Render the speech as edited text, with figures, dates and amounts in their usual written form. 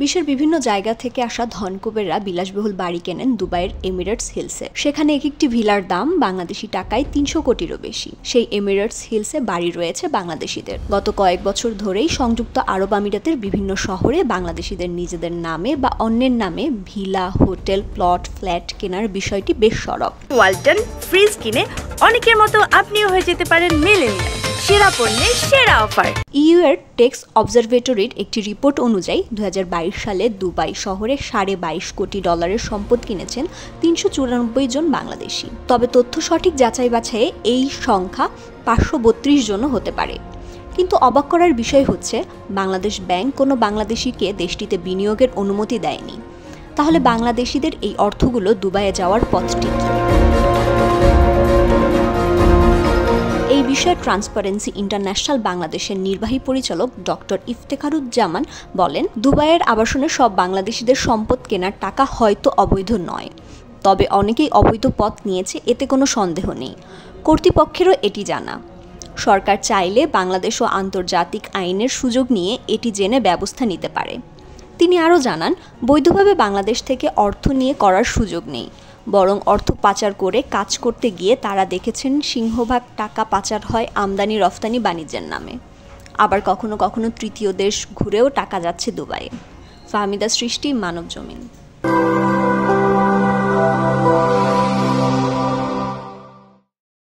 বিশ্বের বিভিন্ন জায়গা থেকে আসা ধনকুবেররা বিলাসবহুল বাড়ি কেনেন দুবাইয়ের এমিরেটস হিলসে। সেখানে এক একটি ভিলার দাম বাংলাদেশি টাকায় ৩০০ কোটিরও বেশি। সেই এমিরেটস হিলসে বাড়ি রয়েছে বাংলাদেশিদের। গত কয়েক বছর ধরেই সংযুক্ত আরব আমিরাতের বিভিন্ন শহরে বাংলাদেশিদের নিজেদের নামে বা অন্যের নামে ভিলা, হোটেল, প্লট, ফ্ল্যাট কেনার বিষয়টি বেশ সরব। ওয়ালটন ফ্রিজ কিনে অনেকের মতো আপনিও হয়ে যেতে পারেন মিলেনিয়াল। সেরা পণ্যের সেরা অফার। ইউ এর টেক্স অবজারভেটরির একটি রিপোর্ট অনুযায়ী ২০২২ সালে দুবাই শহরে $22.৫ কোটি সম্পদ কিনেছেন ৩৯৪ জন বাংলাদেশি। তবে তথ্য সঠিক যাচাই বাছাইয়ে এই সংখ্যা ৫৩২ জনও হতে পারে। কিন্তু অবাক করার বিষয় হচ্ছে, বাংলাদেশ ব্যাংক কোনো বাংলাদেশিকে দেশটিতে বিনিয়োগের অনুমতি দেয়নি। তাহলে বাংলাদেশিদের এই অর্থগুলো দুবাইয়ে যাওয়ার পথটি কী? এই বিষয়ে ট্রান্সপারেন্সি ইন্টারন্যাশনাল বাংলাদেশের নির্বাহী পরিচালক ডক্টর ইফতেখারুজ্জামান বলেন, দুবাইয়ের আবাসনে সব বাংলাদেশিদের সম্পদ কেনার টাকা হয়তো অবৈধ নয়, তবে অনেকেই অবৈধ পথ নিয়েছে, এতে কোনো সন্দেহ নেই। কর্তৃপক্ষেরও এটি জানা। সরকার চাইলে বাংলাদেশ ও আন্তর্জাতিক আইনের সুযোগ নিয়ে এটি জেনে ব্যবস্থা নিতে পারে। তিনি আরও জানান, বৈধভাবে বাংলাদেশ থেকে অর্থ নিয়ে করার সুযোগ নেই, বরং অর্থ পাচার করে কাজ করতে গিয়ে তারা দেখেছেন সিংহভাগ টাকা পাচার হয় আমদানি রফতানি বাণিজ্যের নামে। আবার কখনো কখনো তৃতীয় দেশ ঘুরেও টাকা যাচ্ছে দুবাইয়ে। ফাহমিদা সৃষ্টি, মানবজমিন।